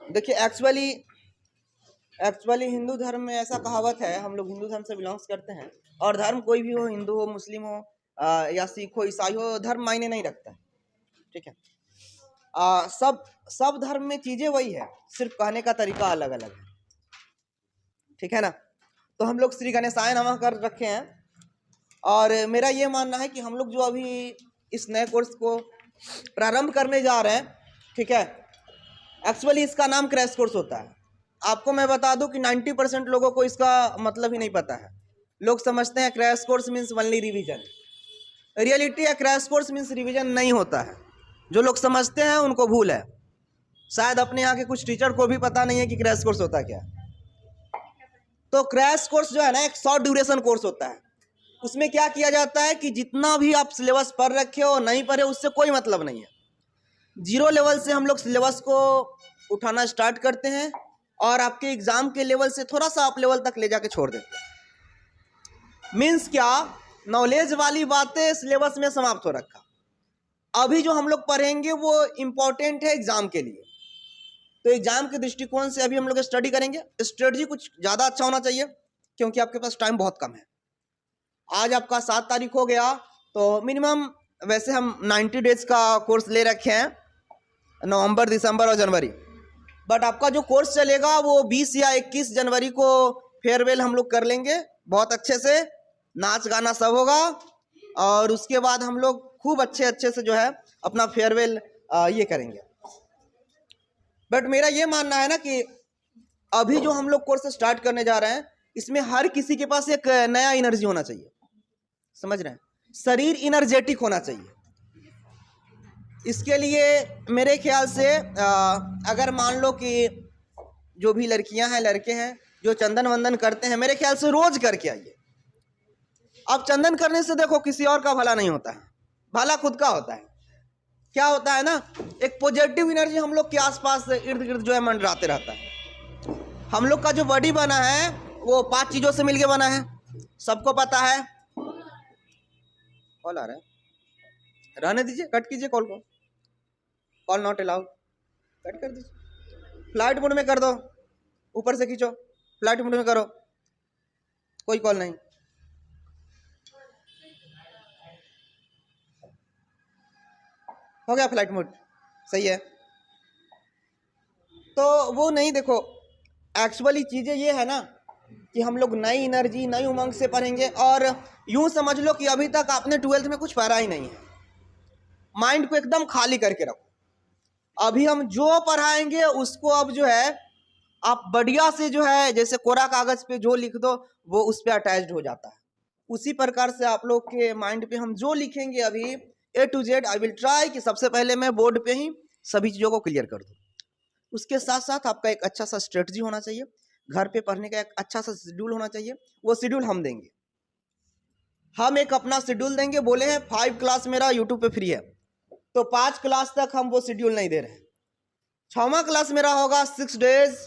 देखिए एक्चुअली हिंदू धर्म में ऐसा कहावत है, हम लोग हिंदू धर्म से बिलोंग्स करते हैं। और धर्म कोई भी हो, हिंदू हो, मुस्लिम हो, या सिख हो, ईसाई हो, धर्म मायने नहीं रखता है। ठीक है। सब सब धर्म में चीजें वही है, सिर्फ कहने का तरीका अलग अलग है। ठीक है ना। तो हम लोग श्री गणेशाय नमः कर रखे हैं। और मेरा ये मानना है कि हम लोग जो अभी इस नए कोर्स को प्रारंभ करने जा रहे हैं, ठीक है, एक्चुअली इसका नाम क्रैश कोर्स होता है। आपको मैं बता दूं कि 90% लोगों को इसका मतलब ही नहीं पता है। लोग समझते हैं crash course means only revision. Reality है क्रैश कोर्स मीन्स रिवीजन नहीं होता है। जो लोग समझते हैं उनको भूल है। शायद अपने यहाँ के कुछ टीचर को भी पता नहीं है कि क्रैश कोर्स होता क्या है। तो क्रैश कोर्स जो है ना, एक शॉर्ट ड्यूरेशन कोर्स होता है। उसमें क्या किया जाता है कि जितना भी आप सिलेबस पढ़ रखे हो नहीं पढ़े, उससे कोई मतलब नहीं है। जीरो लेवल से हम लोग सिलेबस को उठाना स्टार्ट करते हैं और आपके एग्जाम के लेवल से थोड़ा सा अप लेवल तक ले जाके छोड़ देते हैं। मीन्स क्या, नॉलेज वाली बातें सिलेबस में समाप्त हो रखा। अभी जो हम लोग पढ़ेंगे वो इम्पोर्टेंट है एग्जाम के लिए। तो एग्जाम के दृष्टिकोण से अभी हम लोग स्टडी करेंगे। स्ट्रेटजी कुछ ज़्यादा अच्छा होना चाहिए, क्योंकि आपके पास टाइम बहुत कम है। आज आपका 7 तारीख हो गया, तो मिनिमम वैसे हम 90 डेज का कोर्स ले रखे हैं, नवंबर, दिसंबर और जनवरी। बट आपका जो कोर्स चलेगा वो 20 या 21 जनवरी को फेयरवेल हम लोग कर लेंगे बहुत अच्छे से। नाच गाना सब होगा और उसके बाद हम लोग खूब अच्छे से जो है अपना फेयरवेल ये करेंगे। बट मेरा ये मानना है ना कि अभी जो हम लोग कोर्स स्टार्ट करने जा रहे हैं, इसमें हर किसी के पास एक नया एनर्जी होना चाहिए। समझ रहे हैं? शरीर इनर्जेटिक होना चाहिए। इसके लिए मेरे ख्याल से अगर मान लो कि जो भी लड़कियां हैं, लड़के हैं जो चंदन वंदन करते हैं, मेरे ख्याल से रोज करके आइए। अब चंदन करने से देखो किसी और का भला नहीं होता है, भला खुद का होता है। क्या होता है ना, एक पॉजिटिव एनर्जी हम लोग के आसपास इर्द गिर्द जो है मंडराते रहता है। हम लोग का जो बॉडी बना है वो 5 चीजों से मिलके बना है, सबको पता है। कॉल आ रहा है, रहने दीजिए, कट कीजिए कॉल को। कॉल नॉट अलाउड, कट कर दीजिए। फ्लाइट मोड में कर दो, ऊपर से खींचो, फ्लाइट मोड में करो, कोई कॉल नहीं। हो गया फ्लाइट मोड, सही है। तो वो नहीं, देखो एक्चुअली चीज़ें ये है ना कि हम लोग नई एनर्जी, नई उमंग से पढ़ेंगे। और यूं समझ लो कि अभी तक आपने 12th में कुछ पढ़ा ही नहीं है। माइंड को एकदम खाली करके रखो। अभी हम जो पढ़ाएंगे उसको अब जो है आप बढ़िया से जो है, जैसे कोरा कागज पे जो लिख दो वो उस पर अटैच्ड हो जाता है। उसी प्रकार से आप लोग के माइंड पे हम जो लिखेंगे अभी A to Z, I will try कि सबसे पहले मैं बोर्ड पे ही सभी चीज़ों को क्लियर कर दूँ। उसके साथ साथ आपका एक अच्छा सा स्ट्रेटजी होना चाहिए, घर पे पढ़ने का एक अच्छा सा शेड्यूल होना चाहिए। वो शेड्यूल हम देंगे, हम एक अपना शेड्यूल देंगे। बोले हैं 5 क्लास मेरा यूट्यूब पे फ्री है, तो 5 क्लास तक हम वो शेड्यूल नहीं दे रहे हैं। 6वां क्लास मेरा होगा 6 डेज,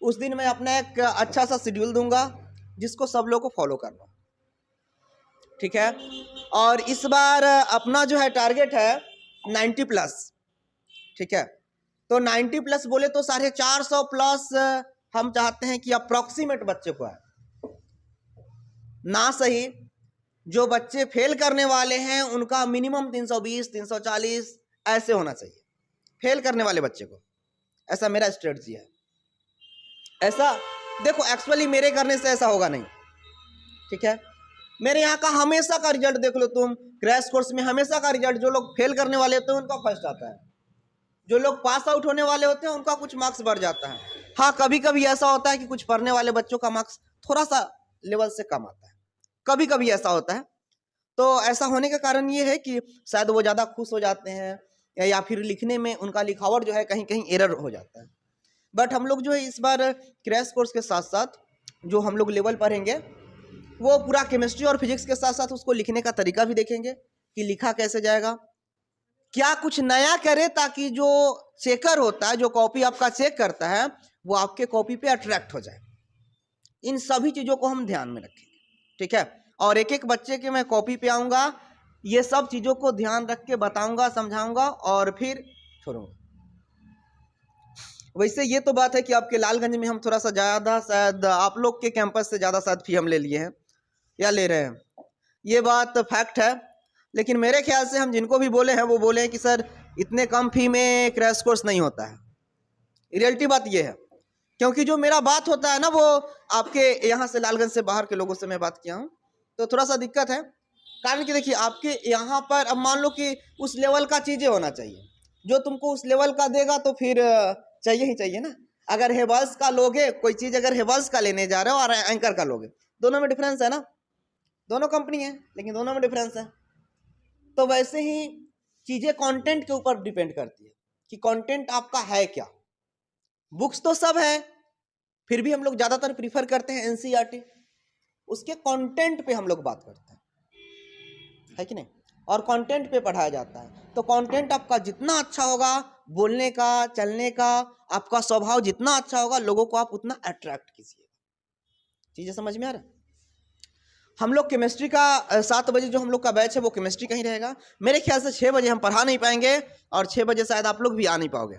उस दिन मैं अपना एक अच्छा सा शेड्यूल दूंगा जिसको सब लोग को फॉलो करना। ठीक है। और इस बार अपना जो है टारगेट है 90 प्लस। ठीक है। तो 90 प्लस बोले तो 450 प्लस हम चाहते हैं कि अप्रॉक्सीमेट बच्चे को है ना। सही, जो बच्चे फेल करने वाले हैं उनका मिनिमम 320, 340 ऐसे होना चाहिए फेल करने वाले बच्चे को। ऐसा मेरा स्ट्रेटजी है। ऐसा देखो, एक्चुअली मेरे करने से ऐसा होगा नहीं। ठीक है। मेरे यहाँ का हमेशा का रिजल्ट देख लो तुम, क्रैश कोर्स में हमेशा का रिजल्ट, जो लोग फेल करने वाले होते हैं उनका फर्स्ट आता है, जो लोग पास आउट होने वाले होते हैं उनका कुछ मार्क्स बढ़ जाता है। हाँ, कभी कभी ऐसा होता है कि कुछ पढ़ने वाले बच्चों का मार्क्स थोड़ा सा लेवल से कम आता है, कभी कभी ऐसा होता है। तो ऐसा होने का कारण ये है कि शायद वो ज़्यादा खुश हो जाते हैं या फिर लिखने में उनका लिखावट जो है कहीं कहीं एरर हो जाता है। बट हम लोग जो है इस बार क्रैश कोर्स के साथ साथ जो हम लोग लेवल पढ़ेंगे वो पूरा केमिस्ट्री और फिजिक्स के साथ साथ उसको लिखने का तरीका भी देखेंगे कि लिखा कैसे जाएगा, क्या कुछ नया करे, ताकि जो चेकर होता है, जो कॉपी आपका चेक करता है, वो आपके कॉपी पे अट्रैक्ट हो जाए। इन सभी चीज़ों को हम ध्यान में रखेंगे। ठीक है। और एक एक बच्चे के मैं कॉपी पे आऊँगा, ये सब चीज़ों को ध्यान रख के बताऊँगा, समझाऊँगा और फिर छोड़ूँगा। वैसे ये तो बात है कि आपके लालगंज में हम थोड़ा सा ज़्यादा शायद आप लोग के कैंपस से ज़्यादा शायद फी हम ले लिए हैं या ले रहे हैं, ये बात फैक्ट है। लेकिन मेरे ख्याल से हम जिनको भी बोले हैं वो बोले हैं कि सर इतने कम फी में क्रैश कोर्स नहीं होता है। रियलिटी बात ये है, क्योंकि जो मेरा बात होता है ना वो आपके यहाँ से लालगंज से बाहर के लोगों से मैं बात किया हूँ, तो थोड़ा सा दिक्कत है। कारण कि देखिए आपके यहाँ पर अब मान लो कि उस लेवल का चीज़ें होना चाहिए, जो तुमको उस लेवल का देगा तो फिर चाहिए ही चाहिए ना। अगर हेवल्स का लोगे कोई चीज़, अगर हेवल्स का लेने जा रहे हो और एंकर का लोगे, दोनों में डिफरेंस है ना, दोनों कंपनी है लेकिन दोनों में डिफरेंस है। तो वैसे ही चीज़ें कंटेंट के ऊपर डिपेंड करती है कि कंटेंट आपका है क्या। बुक्स तो सब है, फिर भी हम लोग ज़्यादातर प्रीफर करते हैं एनसीईआरटी, उसके कंटेंट पे हम लोग बात करते हैं, है कि नहीं, और कंटेंट पे पढ़ाया जाता है। तो कंटेंट आपका जितना अच्छा होगा, बोलने का, चलने का, आपका स्वभाव जितना अच्छा होगा, लोगों को आप उतना अट्रैक्ट कीजिएगा। चीज़ें समझ में आ रहा है। हम लोग केमिस्ट्री का 7 बजे जो हम लोग का बैच है वो केमिस्ट्री का ही रहेगा। मेरे ख्याल से 6 बजे हम पढ़ा नहीं पाएंगे और 6 बजे शायद आप लोग भी आ नहीं पाओगे।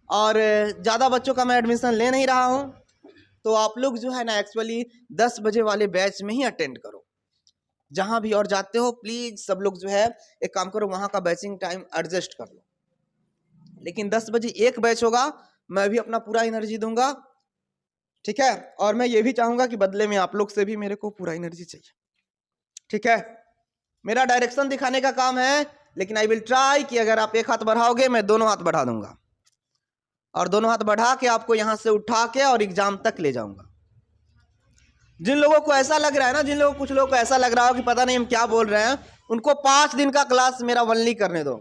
और ज़्यादा बच्चों का मैं एडमिशन ले नहीं रहा हूँ, तो आप लोग जो है ना एक्चुअली 10 बजे वाले बैच में ही अटेंड करो। जहाँ भी और जाते हो प्लीज़ सब लोग जो है एक काम करो, वहाँ का बैचिंग टाइम एडजस्ट कर लो। लेकिन 10 बजे एक बैच होगा, मैं भी अपना पूरा एनर्जी दूंगा, ठीक है। और मैं ये भी चाहूँगा कि बदले में आप लोग से भी मेरे को पूरा एनर्जी चाहिए, ठीक है। मेरा डायरेक्शन दिखाने का काम है, लेकिन आई विल ट्राई कि अगर आप एक हाथ बढ़ाओगे मैं दोनों हाथ बढ़ा दूंगा, और दोनों हाथ बढ़ा के आपको यहाँ से उठा के और एग्जाम तक ले जाऊंगा। जिन लोगों को ऐसा लग रहा है ना, जिन लोगों कुछ लोगों को ऐसा लग रहा हो कि पता नहीं हम क्या बोल रहे हैं, उनको 5 दिन का क्लास मेरा वनली करने दो।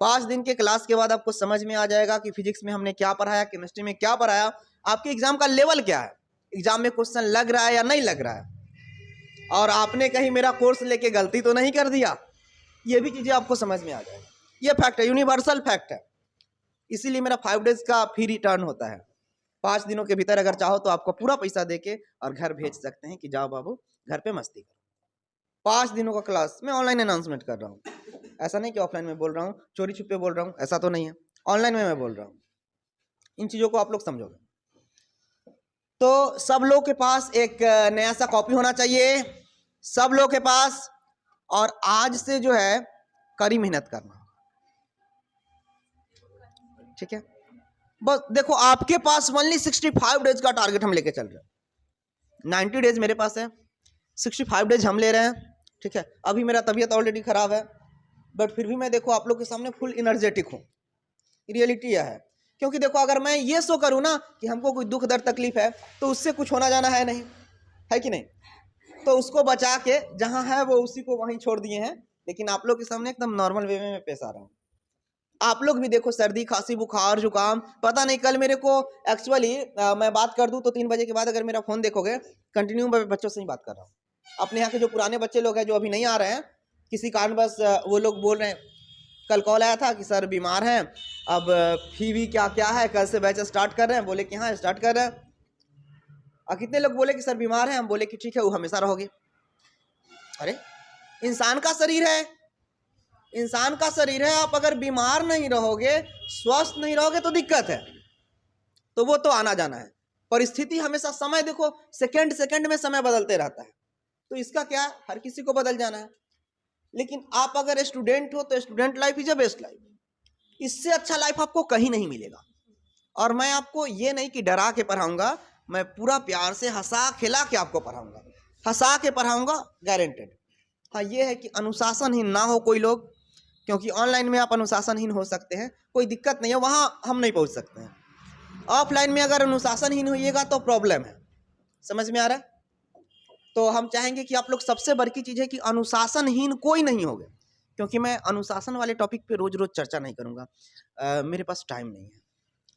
5 दिन के क्लास के बाद आपको समझ में आ जाएगा कि फिजिक्स में हमने क्या पढ़ाया, केमिस्ट्री में क्या पढ़ाया, आपके एग्जाम का लेवल क्या है, एग्जाम में क्वेश्चन लग रहा है या नहीं लग रहा है, और आपने कहीं मेरा कोर्स लेके गलती तो नहीं कर दिया। ये भी चीज़ें आपको समझ में आ जाएगा। ये फैक्ट है, यूनिवर्सल फैक्ट है। इसीलिए मेरा 5 डेज का फ्री रिटर्न होता है। 5 दिनों के भीतर अगर चाहो तो आपको पूरा पैसा देके और घर भेज सकते हैं कि जाओ बाबू घर पे मस्ती करो। 5 दिनों का क्लास मैं ऑनलाइन अनाउंसमेंट कर रहा हूँ, ऐसा नहीं कि ऑफलाइन में बोल रहा हूँ, चोरी छुपे बोल रहा हूँ, ऐसा तो नहीं है। ऑनलाइन में मैं बोल रहा हूँ, इन चीज़ों को आप लोग समझोगे। तो सब लोग के पास एक नया सा कॉपी होना चाहिए, सब लोग के पास, और आज से जो है कड़ी मेहनत करना, ठीक है। बस देखो आपके पास ओनली 65 डेज का टारगेट हम लेके चल रहे हैं। 90 डेज मेरे पास है, 65 डेज हम ले रहे हैं, ठीक है। अभी मेरा तबीयत ऑलरेडी खराब है, बट फिर भी मैं देखो आप लोग के सामने फुल एनर्जेटिक हूँ। रियलिटी यह है, क्योंकि देखो अगर मैं ये शो करूँ ना कि हमको कोई दुख दर्द तकलीफ है, तो उससे कुछ होना जाना है नहीं, है कि नहीं। तो उसको बचा के जहाँ है वो उसी को वहीं छोड़ दिए हैं। लेकिन आप लोग के सामने एकदम नॉर्मल वे में पेश आ रहा हूँ। आप लोग भी देखो सर्दी खांसी बुखार जुकाम, पता नहीं कल मेरे को एक्चुअली मैं बात कर दूं तो 3 बजे के बाद अगर मेरा फोन देखोगे कंटिन्यू मैं बच्चों से ही बात कर रहा हूँ। अपने यहाँ के जो पुराने बच्चे लोग हैं जो अभी नहीं आ रहे हैं किसी कारण बस, वो लोग बोल रहे हैं, कल कॉल आया था कि सर बीमार हैं, अब फी भी क्या क्या है, कल से बैच स्टार्ट कर रहे हैं, बोले कि हाँ स्टार्ट कर रहे हैं। और कितने लोग बोले कि सर बीमार हैं, हम बोले कि ठीक है वो हमेशा रहोगे। अरे इंसान का शरीर है, इंसान का शरीर है, आप अगर बीमार नहीं रहोगे, स्वस्थ नहीं रहोगे तो दिक्कत है, तो वो तो आना जाना है। परिस्थिति हमेशा, समय देखो सेकंड सेकंड में समय बदलते रहता है, तो इसका क्या है, हर किसी को बदल जाना है। लेकिन आप अगर स्टूडेंट हो तो student life is a best life, इससे अच्छा लाइफ आपको कहीं नहीं मिलेगा। और मैं आपको ये नहीं कि डरा के पढ़ाऊंगा, मैं पूरा प्यार से हंसा खिला के आपको पढ़ाऊंगा, हंसा के पढ़ाऊंगा गारंटेड। हाँ ये है कि अनुशासनहीन ना हो कोई लोग, क्योंकि ऑनलाइन में आप अनुशासनहीन हो सकते हैं, कोई दिक्कत नहीं है, वहाँ हम नहीं पहुँच सकते हैं। ऑफलाइन में अगर अनुशासनहीन होइएगा तो प्रॉब्लम है, समझ में आ रहा है। तो हम चाहेंगे कि आप लोग, सबसे बड़ी चीज़ है कि अनुशासनहीन कोई नहीं होगा, क्योंकि मैं अनुशासन वाले टॉपिक पे रोज रोज चर्चा नहीं करूँगा, मेरे पास टाइम नहीं है,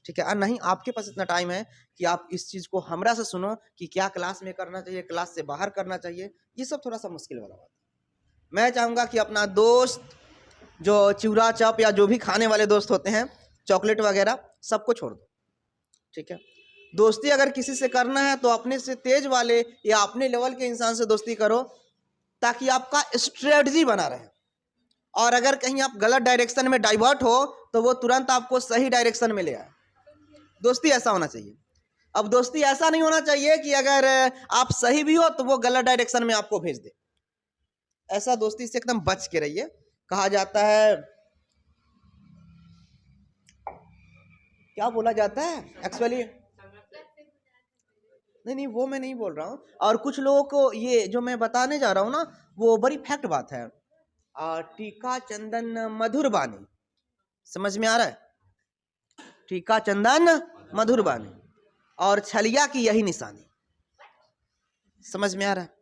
ठीक है। और नहीं आपके पास इतना टाइम है कि आप इस चीज़ को हमरा से सुनो कि क्या क्लास में करना चाहिए, क्लास से बाहर करना चाहिए, ये सब थोड़ा सा मुश्किल वाला बात है। मैं चाहूँगा कि अपना दोस्त जो चिवड़ा चप या जो भी खाने वाले दोस्त होते हैं, चॉकलेट वगैरह, सबको छोड़ दो, ठीक है। दोस्ती अगर किसी से करना है तो अपने से तेज वाले या अपने लेवल के इंसान से दोस्ती करो, ताकि आपका स्ट्रेटजी बना रहे। और अगर कहीं आप गलत डायरेक्शन में डाइवर्ट हो तो वो तुरंत आपको सही डायरेक्शन में ले आए। दोस्ती ऐसा होना चाहिए। अब दोस्ती ऐसा नहीं होना चाहिए कि अगर आप सही भी हो तो वो गलत डायरेक्शन में आपको भेज दे। ऐसा दोस्ती से एकदम बच के रहिए। कहा जाता है, क्या बोला जाता है एक्चुअली, नहीं वो मैं नहीं बोल रहा हूँ। और कुछ लोगों को ये जो मैं बताने जा रहा हूँ ना, वो बड़ी फैक्ट बात है। टीका चंदन मधुर बानी, समझ में आ रहा है? टीका चंदन मधुर बानी और छलिया की यही निशानी, समझ में आ रहा है?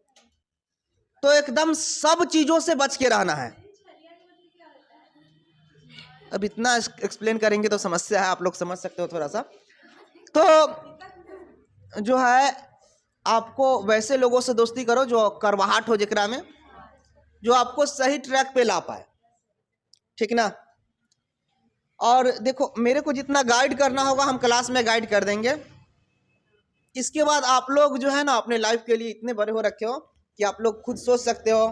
तो एकदम सब चीजों से बच के रहना है। अब इतना एक्सप्लेन करेंगे तो समस्या है, आप लोग समझ सकते हो थोड़ा सा। तो जो है, आपको वैसे लोगों से दोस्ती करो जो करवाहट हो, जिकरा में जो आपको सही ट्रैक पे ला पाए, ठीक ना? और देखो, मेरे को जितना गाइड करना होगा हम क्लास में गाइड कर देंगे। इसके बाद आप लोग जो है ना, अपने लाइफ के लिए इतने बड़े हो रखे हो कि आप लोग खुद सोच सकते हो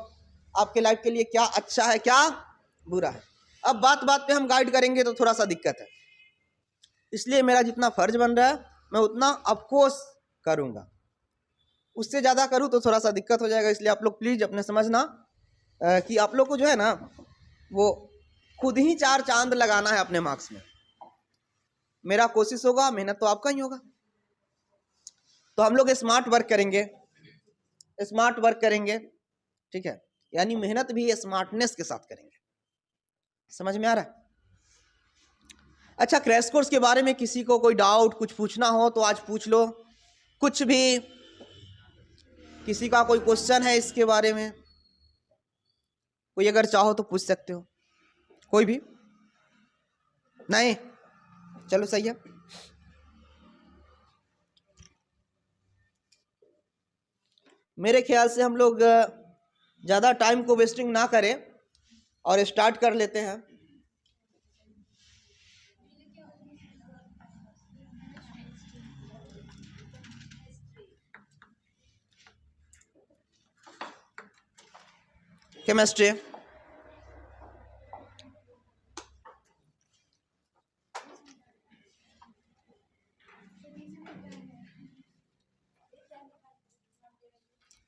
आपके लाइफ के लिए क्या अच्छा है क्या बुरा है। अब बात बात पे हम गाइड करेंगे तो थोड़ा सा दिक्कत है, इसलिए मेरा जितना फर्ज बन रहा है मैं उतना ऑफकोर्स करूँगा। उससे ज़्यादा करूँ तो थोड़ा सा दिक्कत हो जाएगा, इसलिए आप लोग प्लीज़ अपने समझना कि आप लोग को जो है ना, वो खुद ही 4 चांद लगाना है अपने मार्क्स में। मेरा कोशिश होगा, मेहनत तो आपका ही होगा। तो हम लोग स्मार्ट वर्क करेंगे, स्मार्ट वर्क करेंगे, ठीक है? यानी मेहनत भी स्मार्टनेस के साथ करेंगे। समझ में आ रहा है? अच्छा, क्रैश कोर्स के बारे में किसी को कोई डाउट, कुछ पूछना हो तो आज पूछ लो। कुछ भी, किसी का कोई क्वेश्चन है इसके बारे में, कोई अगर चाहो तो पूछ सकते हो। कोई भी नहीं? चलो सही है। मेरे ख्याल से हम लोग ज़्यादा टाइम को वेस्टिंग ना करें और स्टार्ट कर लेते हैं। केमिस्ट्री,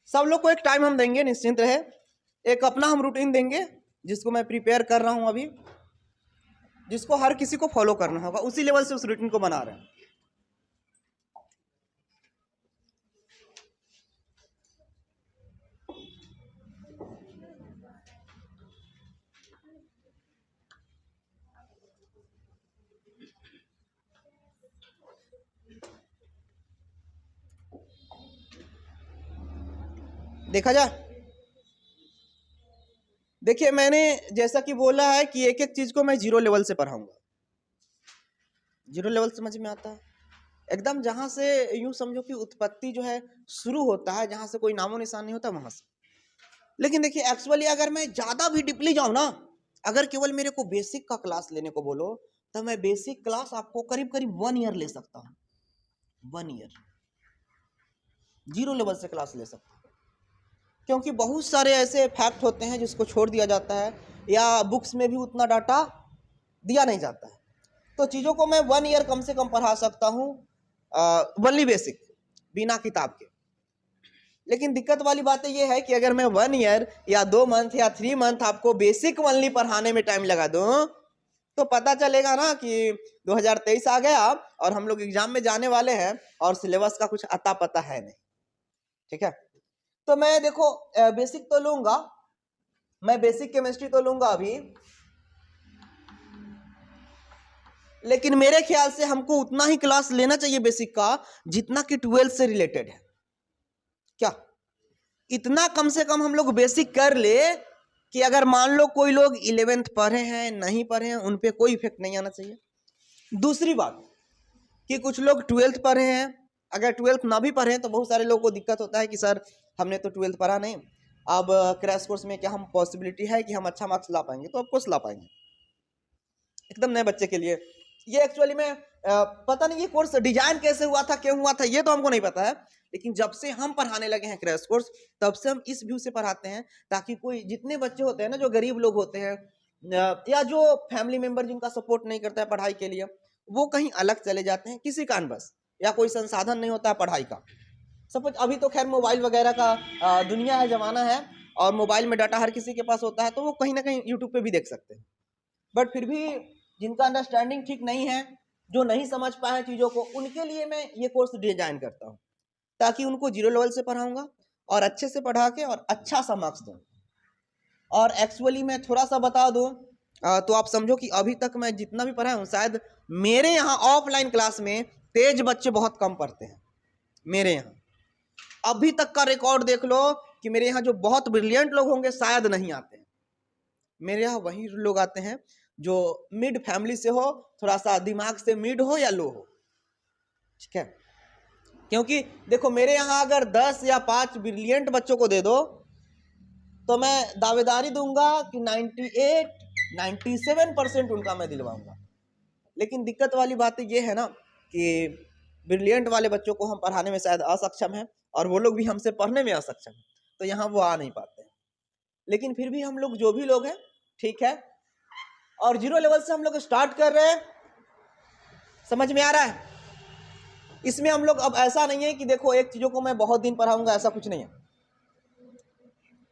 सब लोग को एक टाइम हम देंगे, निश्चिंत रहे। एक अपना हम रूटीन देंगे जिसको मैं प्रिपेयर कर रहा हूं अभी, जिसको हर किसी को फॉलो करना होगा। उसी लेवल से उस रूटीन को बना रहे हैं। देखा जाए, देखिए मैंने जैसा कि बोला है कि एक एक चीज को मैं 0 लेवल से पढ़ाऊंगा। 0 लेवल समझ में आता है एकदम, जहां से यूं समझो कि उत्पत्ति जो है शुरू होता है, जहां से कोई नामो निशान नहीं होता वहां से। लेकिन देखिए एक्चुअली अगर मैं ज्यादा भी डीपली जाऊं ना, अगर केवल मेरे को बेसिक का क्लास लेने को बोलो तो मैं बेसिक क्लास आपको करीब करीब 1 ईयर ले सकता हूँ। 1 ईयर 0 लेवल से क्लास ले सकता हूँ, क्योंकि बहुत सारे ऐसे फैक्ट होते हैं जिसको छोड़ दिया जाता है या बुक्स में भी उतना डाटा दिया नहीं जाता है। तो चीज़ों को मैं 1 ईयर कम से कम पढ़ा सकता हूँ, वनली बेसिक, बिना किताब के। लेकिन दिक्कत वाली बात ये है कि अगर मैं 1 ईयर या 2 मंथ या 3 मंथ आपको बेसिक वनली पढ़ाने में टाइम लगा दूं, तो पता चलेगा ना कि 2023 आ गया और हम लोग एग्जाम में जाने वाले हैं और सिलेबस का कुछ अता पता है नहीं। ठीक है, तो मैं देखो बेसिक तो लूंगा, मैं बेसिक केमिस्ट्री तो लूंगा अभी, लेकिन मेरे ख्याल से हमको उतना ही क्लास लेना चाहिए बेसिक का जितना कि 12 से रिलेटेड है। क्या इतना कम से कम हम लोग बेसिक कर ले कि अगर मान लो कोई लोग 11th पढ़े हैं नहीं पढ़े हैं, उन पे कोई इफेक्ट नहीं आना चाहिए। दूसरी बात कि कुछ लोग 12th पढ़े हैं, अगर 12th ना भी पढ़े तो बहुत सारे लोगों को दिक्कत होता है कि सर हमने तो 12th पढ़ा नहीं, अब क्रैश कोर्स में क्या हम पॉसिबिलिटी है कि हम अच्छा मार्क्स ला पाएंगे? तो ऑफकोर्स ला पाएंगे, एकदम नए बच्चे के लिए। ये एक्चुअली में पता नहीं ये कोर्स डिजाइन कैसे हुआ था, क्यों हुआ था, ये तो हमको नहीं पता है। लेकिन जब से हम पढ़ाने लगे हैं क्रैश कोर्स, तब से हम इस व्यू से पढ़ाते हैं ताकि कोई, जितने बच्चे होते हैं ना जो गरीब लोग होते हैं या जो फैमिली मेंबर जिनका सपोर्ट नहीं करता है पढ़ाई के लिए, वो कहीं अलग चले जाते हैं किसी कारणवश, या कोई संसाधन नहीं होता है पढ़ाई का। सपोज अभी तो खैर मोबाइल वगैरह का दुनिया है, ज़माना है, और मोबाइल में डाटा हर किसी के पास होता है, तो वो कहीं ना कहीं यूट्यूब पे भी देख सकते हैं। बट फिर भी जिनका अंडरस्टैंडिंग ठीक नहीं है, जो नहीं समझ पाए चीज़ों को, उनके लिए मैं ये कोर्स डिजाइन करता हूँ, ताकि उनको 0 लेवल से पढ़ाऊँगा और अच्छे से पढ़ा के और अच्छा सा मार्क्स दूँ। और एक्चुअली मैं थोड़ा सा बता दूँ तो आप समझो कि अभी तक मैं जितना भी पढ़ा हूँ, शायद मेरे यहाँ ऑफलाइन क्लास में तेज बच्चे बहुत कम पढ़ते हैं। मेरे यहाँ अभी तक का रिकॉर्ड देख लो कि मेरे यहाँ जो बहुत ब्रिलियंट लोग होंगे शायद नहीं आते हैं। मेरे यहाँ वही लोग आते हैं जो मिड फैमिली से हो, थोड़ा सा दिमाग से मिड हो या लो हो, ठीक है। क्योंकि देखो मेरे यहाँ अगर 10 या 5 ब्रिलियंट बच्चों को दे दो तो मैं दावेदारी दूंगा कि 97% उनका मैं दिलवाऊंगा। लेकिन दिक्कत वाली बात ये है ना कि ब्रिलियंट वाले बच्चों को हम पढ़ाने में शायद असक्षम हैं, और वो लोग भी हमसे पढ़ने में असक्षम हैं, तो यहाँ वो आ नहीं पाते हैं। लेकिन फिर भी हम लोग जो भी लोग हैं, ठीक है, और 0 लेवल से हम लोग स्टार्ट कर रहे हैं। समझ में आ रहा है? इसमें हम लोग अब ऐसा नहीं है कि देखो एक चीज़ों को मैं बहुत दिन पढ़ाऊंगा, ऐसा कुछ नहीं है।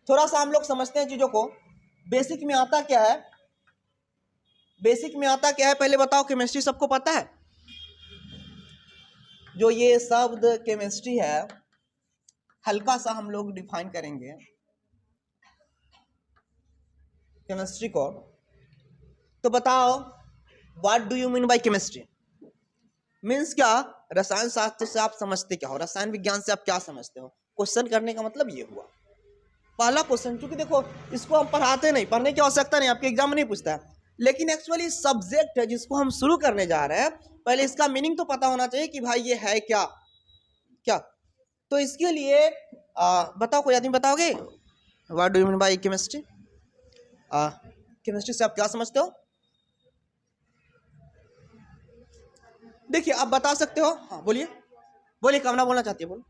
थोड़ा सा हम लोग समझते हैं चीज़ों को। बेसिक में आता क्या है, बेसिक में आता क्या है पहले बताओ। केमिस्ट्री सबको पता है? जो ये शब्द केमिस्ट्री है, हल्का सा हम लोग डिफाइन करेंगे केमिस्ट्री को, तो बताओ what do you mean by chemistry? Means क्या? रसायन शास्त्र से आप समझते क्या हो, रसायन विज्ञान से आप क्या समझते हो? क्वेश्चन करने का मतलब ये हुआ पहला क्वेश्चन। क्योंकि देखो इसको हम पढ़ाते नहीं, पढ़ने की आवश्यकता नहीं, आपके एग्जाम में नहीं पूछता है, लेकिन एक्चुअली सब्जेक्ट है जिसको हम शुरू करने जा रहे हैं, पहले इसका मीनिंग तो पता होना चाहिए कि भाई ये है क्या क्या। तो इसके लिए बताओ, कोई आदमी बताओगे what do you mean by chemistry? Chemistry से आप क्या समझते हो? देखिए आप बता सकते हो। हाँ बोलिए, बोलिए, कामना बोलना चाहती है, बोलो।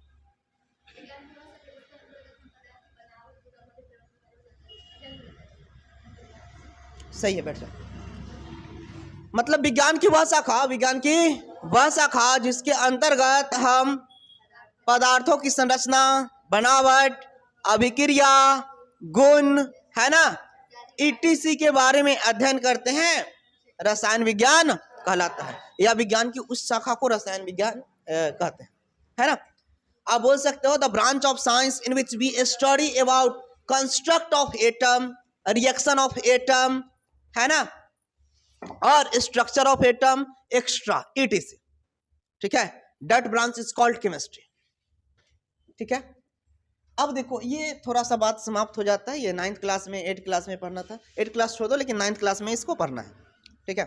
सही है, बैठ जाओ। मतलब विज्ञान की वह शाखा, विज्ञान की वह शाखा जिसके अंतर्गत हम पदार्थों की संरचना, बनावट, अभिक्रिया, गुण, है ना, ईटीसी के बारे में अध्ययन करते हैं, रसायन विज्ञान कहलाता है। या विज्ञान की उस शाखा को रसायन विज्ञान कहते हैं, है ना। आप बोल सकते हो the branch of science in which we study about construct of atom, reaction of atom, है ना, और structure of atom extra etc, ठीक है। That branch is called chemistry, ठीक है। अब देखो ये थोड़ा सा बात समाप्त हो जाता है। ये 9th क्लास में 8th क्लास में पढ़ना था, 8th क्लास छोड़ दो, लेकिन 9th क्लास में इसको पढ़ना है, ठीक है।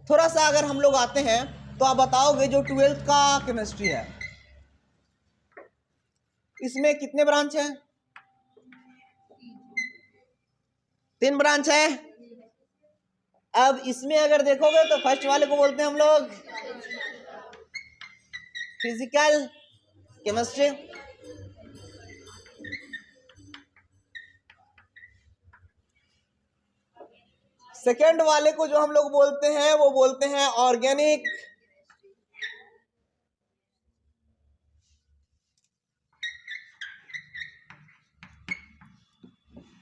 थोड़ा सा अगर हम लोग आते हैं तो आप बताओगे जो 12th का केमिस्ट्री है, इसमें कितने ब्रांच हैं? 3 ब्रांच है। अब इसमें अगर देखोगे तो फर्स्ट वाले को बोलते हैं हम लोग फिजिकल केमिस्ट्री, सेकेंड वाले को जो हम लोग बोलते हैं वो बोलते हैं ऑर्गेनिक,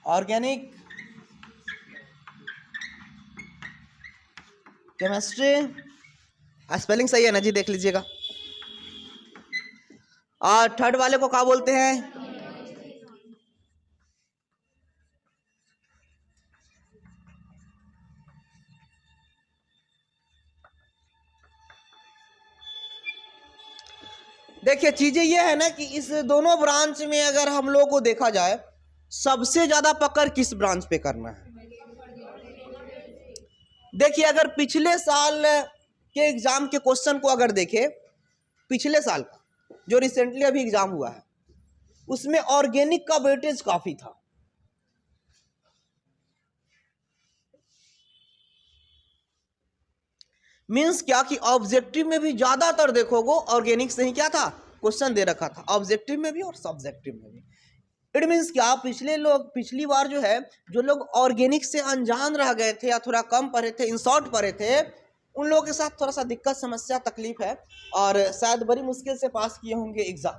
ऑर्गेनिक केमिस्ट्री। स्पेलिंग सही है ना जी, देख लीजिएगा। और थर्ड वाले को क्या बोलते हैं? देखिए चीजें ये है ना कि इस दोनों ब्रांच में अगर हम लोग को देखा जाए, सबसे ज्यादा पकड़ किस ब्रांच पे करना है? देखिए अगर पिछले साल के एग्जाम के क्वेश्चन को अगर देखें, पिछले साल का जो रिसेंटली अभी एग्जाम हुआ है, उसमें ऑर्गेनिक का वेटेज काफी था। मींस क्या कि ऑब्जेक्टिव में भी ज्यादातर देखोगे ऑर्गेनिक से ही क्या था, क्वेश्चन दे रखा था, ऑब्जेक्टिव में भी और सब्जेक्टिव में भी। इट मीन्स क्या, पिछली बार जो है, जो लोग ऑर्गेनिक से अनजान रह गए थे या थोड़ा कम पढ़े थे, इन शॉर्ट पढ़े थे, उन लोगों के साथ थोड़ा सा दिक्कत, समस्या, तकलीफ है और शायद बड़ी मुश्किल से पास किए होंगे एग्जाम,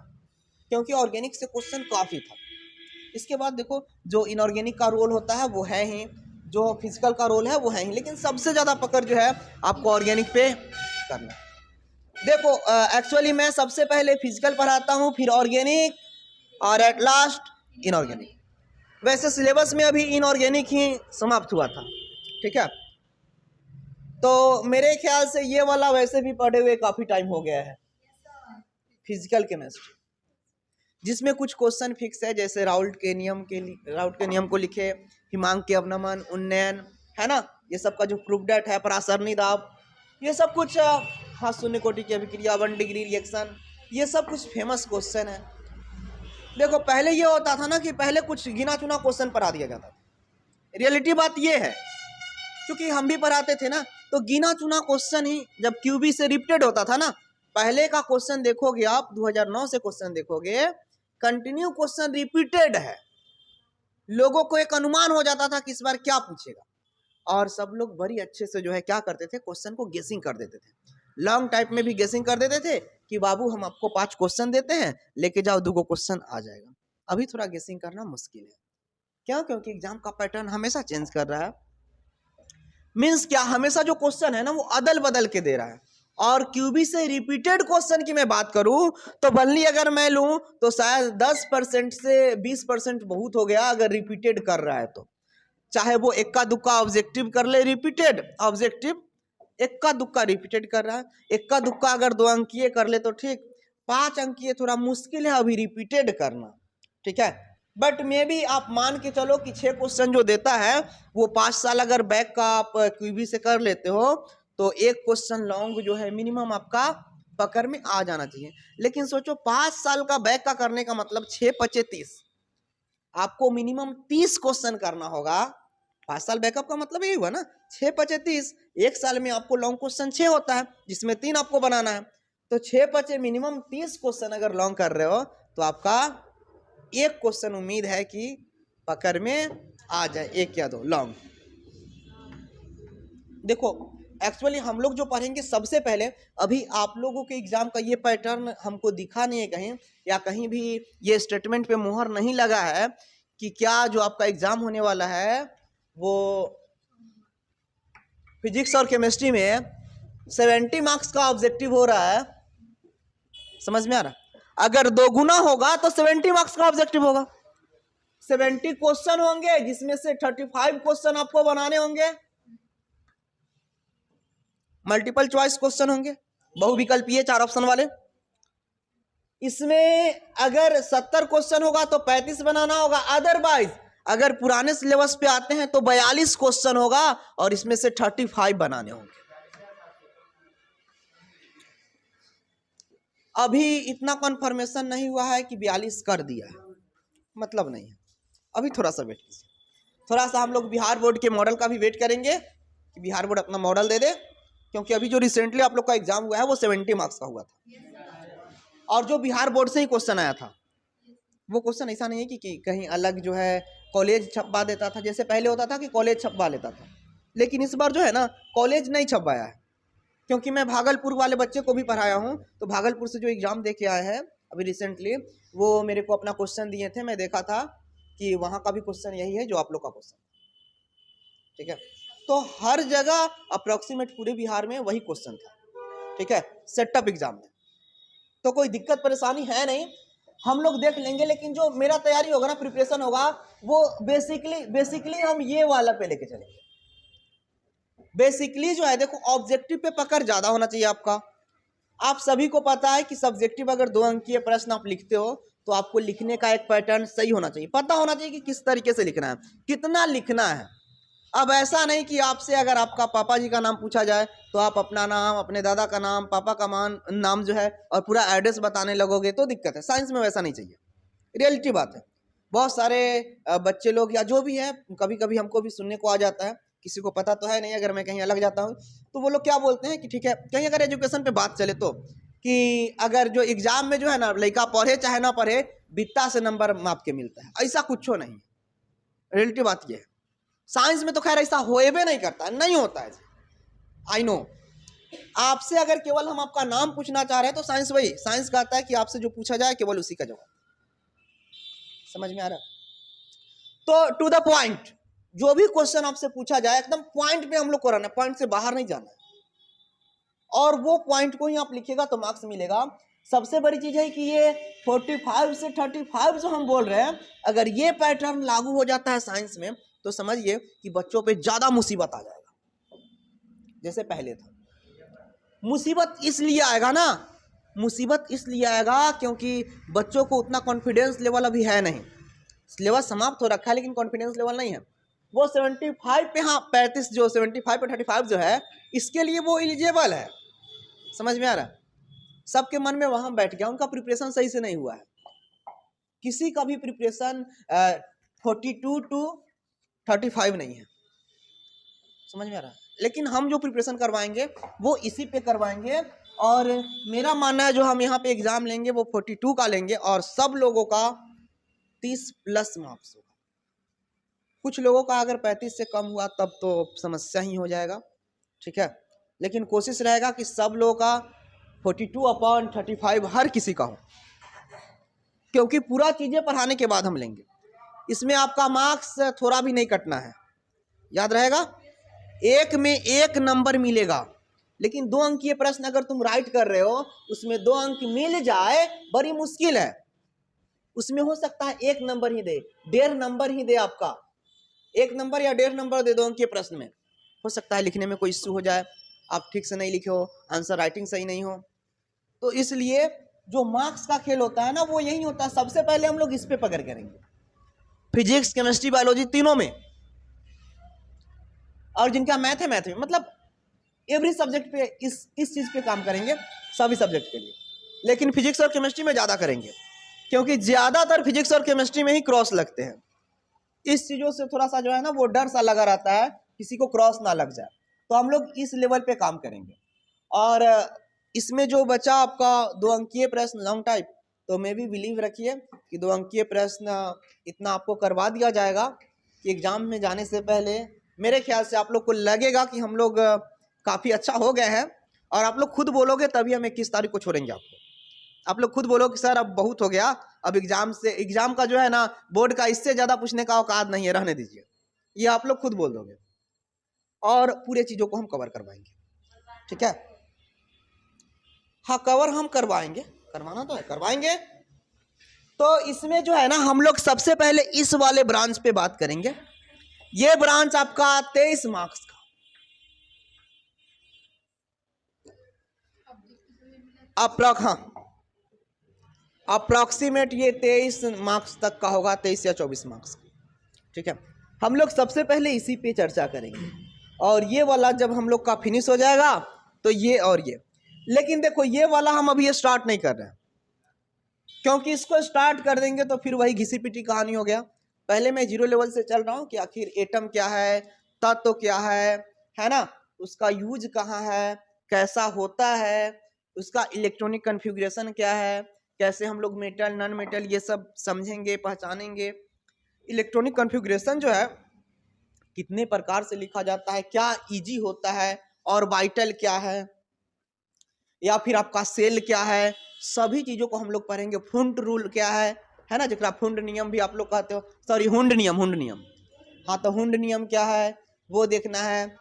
क्योंकि ऑर्गेनिक से क्वेश्चन काफ़ी था। इसके बाद देखो जो इनऑर्गेनिक का रोल होता है वो है ही, जो फिजिकल का रोल है वो है ही, लेकिन सबसे ज़्यादा पकड़ जो है आपको ऑर्गेनिक पे करना। देखो एक्चुअली मैं सबसे पहले फिजिकल पढ़ाता हूँ, फिर ऑर्गेनिक और एट लास्ट इनऑर्गेनिक। वैसे सिलेबस में अभी इनऑर्गेनिक ही समाप्त हुआ था, ठीक है। तो मेरे ख्याल से ये वाला वैसे भी पढ़े हुए काफ़ी टाइम हो गया है, फिजिकल केमिस्ट्री, जिसमें कुछ क्वेश्चन फिक्स है, जैसे राउल्ट के नियम को लिखे, हिमांक के अवनमन, उन्नयन, है ना, ये सब का जो प्रूफ डेट है, परासरणी दाब, ये सब कुछ, हाँ, शून्य कोटि की अभिक्रिया, 1 डिग्री रिएक्शन, ये सब कुछ फेमस क्वेश्चन है। देखो पहले ये होता था ना कि पहले कुछ गिना चुना क्वेश्चन पढ़ा दिया जाता था। रियलिटी बात ये है, क्योंकि हम भी पढ़ाते थे ना, तो गिना चुना क्वेश्चन ही जब क्यूबी से रिपीटेड होता था ना, पहले का क्वेश्चन देखोगे आप, 2009 से क्वेश्चन देखोगे, कंटिन्यू क्वेश्चन रिपीटेड है, लोगों को एक अनुमान हो जाता था कि इस बार क्या पूछेगा, और सब लोग बड़ी अच्छे से जो है क्या करते थे, क्वेश्चन को गेसिंग कर देते थे। लॉन्ग टाइप में भी गेसिंग कर देते थे कि बाबू हम आपको 5 क्वेश्चन देते हैं, लेके जाओ 2 क्वेश्चन आ जाएगा। अभी थोड़ा गेसिंग करना मुश्किल है, क्यों? क्योंकि एग्जाम का पैटर्न हमेशा चेंज कर रहा है। मीन्स क्या, हमेशा जो क्वेश्चन है ना वो अदल बदल के दे रहा है। और क्यूबी से रिपीटेड क्वेश्चन की मैं बात करूं तो बल्ली अगर मैं लूं तो शायद 10% से 20% बहुत हो गया अगर रिपीटेड कर रहा है तो, चाहे वो इक्का दुक्का ऑब्जेक्टिव कर ले, रिपीटेड ऑब्जेक्टिव इक्का दुक्का रिपीटेड कर रहा है, इक्का दुक्का अगर 2 अंकीय कर ले तो ठीक, 5 अंकीय थोड़ा मुश्किल है अभी रिपीटेड करना, ठीक है। बट मे भी आप मान के चलो कि 6 क्वेश्चन जो देता है वो 5 साल अगर बैक का आप क्यूबी से कर लेते हो तो 1 क्वेश्चन लॉन्ग जो है मिनिमम आपका पकड़ में आ जाना चाहिए। लेकिन सोचो 5 साल का बैक का करने का मतलब 6 पचे 30, आपको मिनिमम 30 क्वेश्चन करना होगा। 5 साल बैकअप का मतलब यही हुआ ना, 6 पचे 30, 1 साल में आपको लॉन्ग क्वेश्चन 6 होता है, जिसमें 3 आपको बनाना है, तो 6 पचे मिनिमम 30 क्वेश्चन अगर लॉन्ग कर रहे हो तो आपका 1 क्वेश्चन उम्मीद है कि पकड़ में आ जाए, 1 या 2 लॉन्ग। देखो एक्चुअली हम लोग जो पढ़ेंगे सबसे पहले, अभी आप लोगों के एग्जाम का ये पैटर्न हमको दिखा नहीं है कहीं, या कहीं भी ये स्टेटमेंट पे मुहर नहीं लगा है कि क्या जो आपका एग्जाम होने वाला है वो फिजिक्स और केमिस्ट्री में 70 मार्क्स का ऑब्जेक्टिव हो रहा है। समझ में आ रहा? अगर 2 गुना होगा तो 70 मार्क्स का ऑब्जेक्टिव होगा, 70 क्वेश्चन होंगे जिसमें से 35 क्वेश्चन आपको बनाने होंगे, मल्टीपल चॉइस क्वेश्चन होंगे, बहुविकल्पीय 4 ऑप्शन वाले। इसमें अगर 70 क्वेश्चन होगा तो 35 बनाना होगा, अदरवाइज अगर पुराने सिलेबस पे आते हैं तो 42 क्वेश्चन होगा और इसमें से 35 बनाने होंगे। अभी इतना कन्फर्मेशन नहीं हुआ है कि 42 कर दिया है, मतलब नहीं है, अभी थोड़ा सा वेट कीजिए, थोड़ा सा हम लोग बिहार बोर्ड के मॉडल का भी वेट करेंगे कि बिहार बोर्ड अपना मॉडल दे दे, क्योंकि अभी जो रिसेंटली आप लोग का एग्जाम हुआ है वो 70 मार्क्स का हुआ था, और जो बिहार बोर्ड से ही क्वेश्चन आया था वो क्वेश्चन ऐसा नहीं है कि कहीं अलग जो है कॉलेज छपवा देता था, जैसे पहले होता था कि कॉलेज छपवा लेता था, लेकिन इस बार जो है ना कॉलेज नहीं छपवाया है, क्योंकि मैं भागलपुर वाले बच्चे को भी पढ़ाया हूँ, तो भागलपुर से जो एग्जाम दे के आए हैं अभी रिसेंटली, वो मेरे को अपना क्वेश्चन दिए थे, मैं देखा था कि वहाँ का भी क्वेश्चन यही है जो आप लोग का क्वेश्चन, ठीक है। तो हर जगह अप्रोक्सीमेट पूरे बिहार में वही क्वेश्चन था, ठीक है, सेटअप एग्जाम में, तो कोई दिक्कत परेशानी है नहीं, हम लोग देख लेंगे। लेकिन जो मेरा तैयारी होगा ना, प्रिपरेशन होगा, वो बेसिकली हम ये वाला पे लेके चलेंगे। बेसिकली जो है देखो ऑब्जेक्टिव पे पकड़ ज्यादा होना चाहिए आपका। आप सभी को पता है कि सब्जेक्टिव अगर 2 अंकीय प्रश्न आप लिखते हो तो आपको लिखने का एक पैटर्न सही होना चाहिए, पता होना चाहिए कि किस तरीके से लिखना है, कितना लिखना है। अब ऐसा नहीं कि आपसे अगर आपका पापा जी का नाम पूछा जाए तो आप अपना नाम, अपने दादा का नाम, पापा का नाम जो है और पूरा एड्रेस बताने लगोगे तो दिक्कत है। साइंस में वैसा नहीं चाहिए, रियलिटी बात है। बहुत सारे बच्चे लोग या जो भी है, कभी कभी हमको भी सुनने को आ जाता है, किसी को पता तो है नहीं, अगर मैं कहीं अलग जाता हूँ तो वो लोग क्या बोलते हैं कि ठीक है, कहीं अगर एजुकेशन पे बात चले तो, कि अगर जो एग्जाम में जो है ना लड़का पढ़े चाहे ना पढ़े, बित्ता से नंबर माप के मिलता है, ऐसा कुछ नहीं। रियलिटी बात ये है, साइंस में तो खैर ऐसा होए भी नहीं करता, नहीं होता है, आई नो, आपसे अगर केवल हम आपका नाम पूछना चाह रहे हैं तो साइंस वही, साइंस कहता है कि आपसे जो पूछा जाए केवल उसी का जवाब। समझ में आ रहा? तो टू द पॉइंट, जो भी क्वेश्चन आपसे पूछा जाए एकदम पॉइंट पे हम लोग को रहना है, पॉइंट से बाहर नहीं जाना है, और वो पॉइंट को ही आप लिखिएगा तो मार्क्स मिलेगा। सबसे बड़ी चीज है कि ये 45 से 35 जो हम बोल रहे हैं, अगर ये पैटर्न लागू हो जाता है साइंस में तो समझिए कि बच्चों पे ज्यादा मुसीबत आ जाएगा जैसे पहले था। मुसीबत इसलिए आएगा ना, मुसीबत इसलिए आएगा क्योंकि बच्चों को उतना कॉन्फिडेंस लेवल अभी है नहीं, सिलेबस समाप्त हो रखा है लेकिन कॉन्फिडेंस लेवल नहीं है। वो 75 पे, हाँ 35 जो 75 पे 35 जो है, इसके लिए वो एलिजिबल है। समझ में आ रहा है? सबके मन में वहां बैठ गया, उनका प्रिपरेशन सही से नहीं हुआ है। किसी का भी प्रिपरेशन 42 टू 35 नहीं है। समझ में आ रहा है? लेकिन हम जो प्रिपरेशन करवाएंगे वो इसी पे करवाएंगे, और मेरा मानना है जो हम यहाँ पे एग्जाम लेंगे वो 42 का लेंगे, और सब लोगों का 30+ मार्क्स होगा। कुछ लोगों का अगर 35 से कम हुआ तब तो समस्या ही हो जाएगा, ठीक है। लेकिन कोशिश रहेगा कि सब लोगों का 42/35 हर किसी का हो, क्योंकि पूरा चीजें पढ़ाने के बाद हम लेंगे। इसमें आपका मार्क्स थोड़ा भी नहीं कटना है, याद रहेगा। 1 में 1 नंबर मिलेगा, लेकिन 2 अंकीय प्रश्न अगर तुम राइट कर रहे हो उसमें 2 अंक मिल जाए बड़ी मुश्किल है। उसमें हो सकता है 1 नंबर ही दे, 1.5 नंबर ही दे, आपका 1 नंबर या 1.5 नंबर दे 2 अंकीय प्रश्न में। हो सकता है लिखने में कोई इश्यू हो जाए, आप ठीक से नहीं लिखे हो, आंसर राइटिंग सही नहीं हो। तो इसलिए जो मार्क्स का खेल होता है ना वो यही होता है। सबसे पहले हम लोग इस पे पकड़ करेंगे, फिजिक्स केमिस्ट्री बायोलॉजी तीनों में, और जिनका मैथ है मैथ में, मतलब एवरी सब्जेक्ट पे इस चीज पे काम करेंगे, सभी सब्जेक्ट के लिए। लेकिन फिजिक्स और केमिस्ट्री में ज्यादा करेंगे, क्योंकि ज्यादातर फिजिक्स और केमिस्ट्री में ही क्रॉस लगते हैं। इस चीजों से थोड़ा सा जो है ना वो डर सा लगा रहता है, किसी को क्रॉस ना लग जाए, तो हम लोग इस लेवल पे काम करेंगे। और इसमें जो बचा आपका 2 अंकीय प्रश्न लॉन्ग टाइप, तो मैं भी बिलीव रखिए कि 2 अंकीय प्रश्न इतना आपको करवा दिया जाएगा कि एग्जाम में जाने से पहले मेरे ख्याल से आप लोग को लगेगा कि हम लोग काफ़ी अच्छा हो गए हैं। और आप लोग खुद बोलोगे तभी हम 21 तारीख को छोड़ेंगे आपको। आप लोग खुद बोलो कि सर अब बहुत हो गया, अब एग्जाम का जो है ना बोर्ड का इससे ज़्यादा पूछने का औकात नहीं है, रहने दीजिए, ये आप लोग खुद बोल दोगे। और पूरे चीज़ों को हम कवर करवाएंगे, ठीक है। हाँ कवर हम करवाएंगे, करवाना तो है, करवाएंगे। तो इसमें जो है ना हम लोग सबसे पहले इस वाले ब्रांच पे बात करेंगे। ये ब्रांच आपका 23 मार्क्स का, अप्रॉक्सीमेट ये 23 मार्क्स तक का होगा, 23 या 24 मार्क्स, ठीक है। हम लोग सबसे पहले इसी पे चर्चा करेंगे, और ये वाला जब हम लोग का फिनिश हो जाएगा तो ये और ये। लेकिन देखो ये वाला हम अभी स्टार्ट नहीं कर रहे हैं, क्योंकि इसको स्टार्ट कर देंगे तो फिर वही घिसी पिटी कहानी हो गया। पहले मैं 0 लेवल से चल रहा हूँ कि आखिर एटम क्या है, तत्व क्या है ना, उसका यूज कहाँ है, कैसा होता है, उसका इलेक्ट्रॉनिक कन्फिग्रेशन क्या है, कैसे हम लोग मेटल नॉन मेटल ये सब समझेंगे, पहचानेंगे। इलेक्ट्रॉनिक कन्फिग्रेशन जो है कितने प्रकार से लिखा जाता है, क्या इजी होता है, और वाइटल क्या है, या फिर आपका सेल क्या है, सभी चीजों को हम लोग पढ़ेंगे। फुंड रूल क्या है ना, जिसका फुंड नियम भी आप लोग कहते हो, सॉरी हुंड नियम। हाँ तो हुंड नियम क्या है वो देखना है।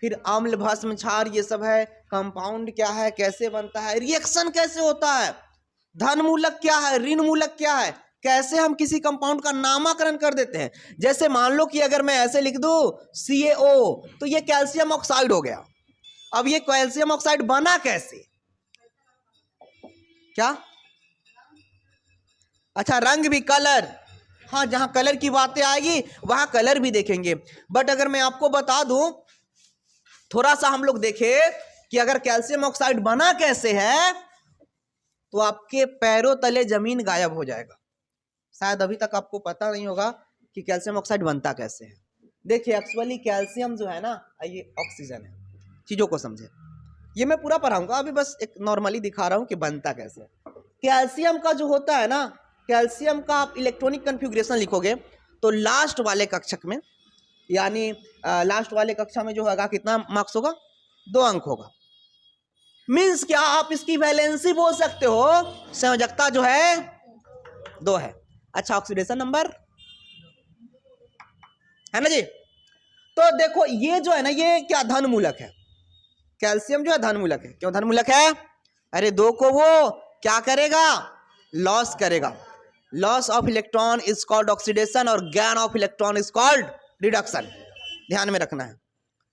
फिर अम्ल भस्म क्षार ये सब है। कंपाउंड क्या है, कैसे बनता है, रिएक्शन कैसे होता है, धन मूलक क्या है, ऋण मूलक क्या है, कैसे हम किसी कंपाउंड का नामकरण कर देते हैं। जैसे मान लो कि अगर मैं ऐसे लिख दूं CaO, तो ये कैल्शियम ऑक्साइड हो गया। अब ये कैल्शियम ऑक्साइड बना कैसे, क्या, अच्छा रंग भी, कलर, हाँ जहां कलर की बातें आएगी वहां कलर भी देखेंगे। बट अगर मैं आपको बता दूं, थोड़ा सा हम लोग देखें कि अगर कैल्शियम ऑक्साइड बना कैसे है, तो आपके पैरों तले जमीन गायब हो जाएगा। शायद अभी तक आपको पता नहीं होगा कि कैल्शियम ऑक्साइड बनता कैसे है। देखिए एक्चुअली कैल्शियम जो है ना, ये ऑक्सीजन है, चीजों को समझे। ये मैं पूरा पढ़ाऊंगा, अभी बस एक नॉर्मली दिखा रहा हूं कि बनता कैसे है। कैल्शियम का जो होता है ना, कैल्शियम का आप इलेक्ट्रॉनिक कन्फिग्रेशन लिखोगे तो लास्ट वाले कक्षक में, यानी लास्ट वाले कक्षा में जो होगा कितना मार्क्स होगा, 2 अंक होगा। मीन्स क्या, आप इसकी वैलेंसी बोल सकते हो, संयोजकता जो है 2 है। अच्छा, ऑक्सीडेशन नंबर है ना जी। तो देखो ये जो है ना, ये क्या धन मूलक है, कैल्शियम जो है धन मूलक है। क्यों धन मूलक है? अरे 2 को वो क्या करेगा, लॉस करेगा। Loss of electron is called oxidation और gain of electron is called reduction. ध्यान में रखना है।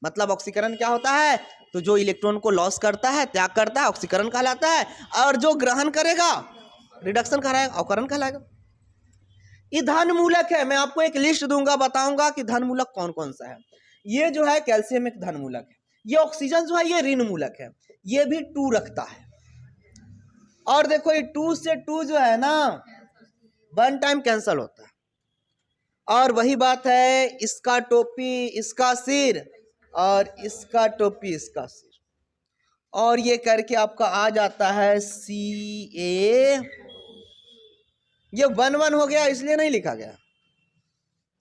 मतलब ऑक्सीकरण क्या होता है, तो जो इलेक्ट्रॉन को लॉस करता है, त्याग करता है, ऑक्सीकरण कहलाता है, और जो ग्रहण करेगा रिडक्शन कहलाएगा, अवकरण कहलाएगा। ये धन मूलक है। मैं आपको एक लिस्ट दूंगा, बताऊंगा कि धन मूलक कौन कौन सा है। ये जो है कैल्शियम एक धन मूलक है, ये ऑक्सीजन जो है ये ऋण मूलक है, ये भी 2 रखता है। और देखो ये 2 से 2 जो है ना 1 टाइम कैंसल होता है। और वही बात है, इसका टोपी इसका सिर और इसका टोपी इसका सिर, और ये करके आपका आ जाता है Ca। ये 1 हो गया इसलिए नहीं लिखा गया,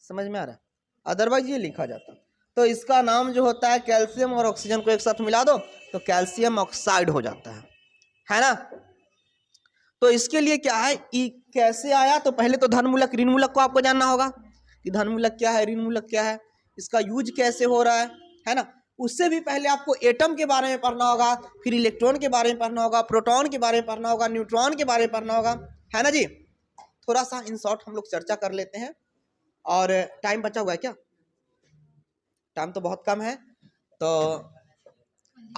समझ में आ रहा है, अदरवाइज ये लिखा जाता। तो इसका नाम जो होता है, कैल्शियम और ऑक्सीजन को एक साथ मिला दो तो कैल्शियम ऑक्साइड हो जाता है ना। तो इसके लिए क्या है, कैसे आया, तो पहले तो धन मूलक ऋण मूलक को आपको जानना होगा कि धन मूलक क्या है, ऋण मूलक क्या है, इसका यूज कैसे हो रहा है ना। उससे भी पहले आपको एटम के बारे में पढ़ना होगा, फिर इलेक्ट्रॉन के बारे में पढ़ना होगा, प्रोटॉन के बारे में पढ़ना होगा, न्यूट्रॉन के बारे में पढ़ना होगा, है ना जी। थोड़ा सा इन शॉर्ट हम लोग चर्चा कर लेते हैं। और टाइम बचा हुआ है क्या? टाइम तो बहुत कम है, तो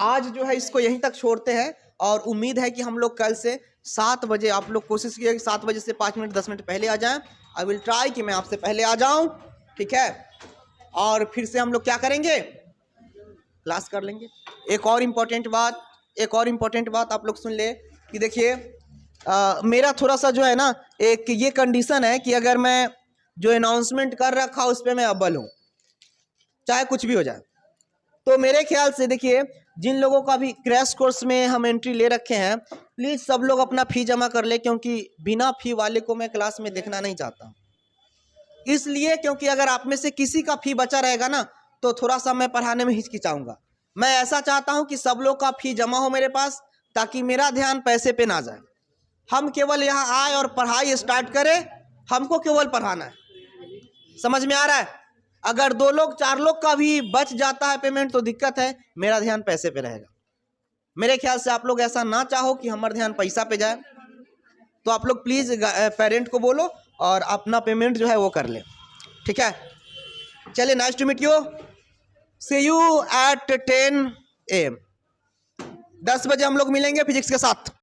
आज जो है इसको यहीं तक छोड़ते हैं। और उम्मीद है कि हम लोग कल से 7 बजे, आप लोग कोशिश कीजिए कि 7 बजे से 5 मिनट 10 मिनट पहले आ जाएं। आई विल ट्राई कि मैं आपसे पहले आ जाऊं, ठीक है। और फिर से हम लोग क्या करेंगे, क्लास कर लेंगे। एक और इम्पोर्टेंट बात आप लोग सुन ले कि देखिए, मेरा थोड़ा सा जो है ना, एक ये कंडीशन है कि अगर मैं जो अनाउंसमेंट कर रखा उस पर मैं अव्वल हूँ, चाहे कुछ भी हो जाए। तो मेरे ख्याल से देखिए, जिन लोगों का भी क्रैश कोर्स में हम एंट्री ले रखे हैं, प्लीज़ सब लोग अपना फ़ी जमा कर ले, क्योंकि बिना फ़ी वाले को मैं क्लास में देखना नहीं चाहता। इसलिए क्योंकि अगर आप में से किसी का फ़ी बचा रहेगा ना, तो थोड़ा सा मैं पढ़ाने में हिचकिचाऊंगा। मैं ऐसा चाहता हूं कि सब लोग का फ़ी जमा हो मेरे पास, ताकि मेरा ध्यान पैसे पे ना जाए। हम केवल यहाँ आए और पढ़ाई स्टार्ट करें, हमको केवल पढ़ाना है। समझ में आ रहा है? अगर 2 लोग 4 लोग का भी बच जाता है पेमेंट तो दिक्कत है, मेरा ध्यान पैसे पे रहेगा। मेरे ख्याल से आप लोग ऐसा ना चाहो कि हमारा ध्यान पैसा पे जाए, तो आप लोग प्लीज़ पेरेंट को बोलो और अपना पेमेंट जो है वो कर ले, ठीक है। चलिए, nice to meet you, see you at 10 AM। 10 बजे हम लोग मिलेंगे फिजिक्स के साथ।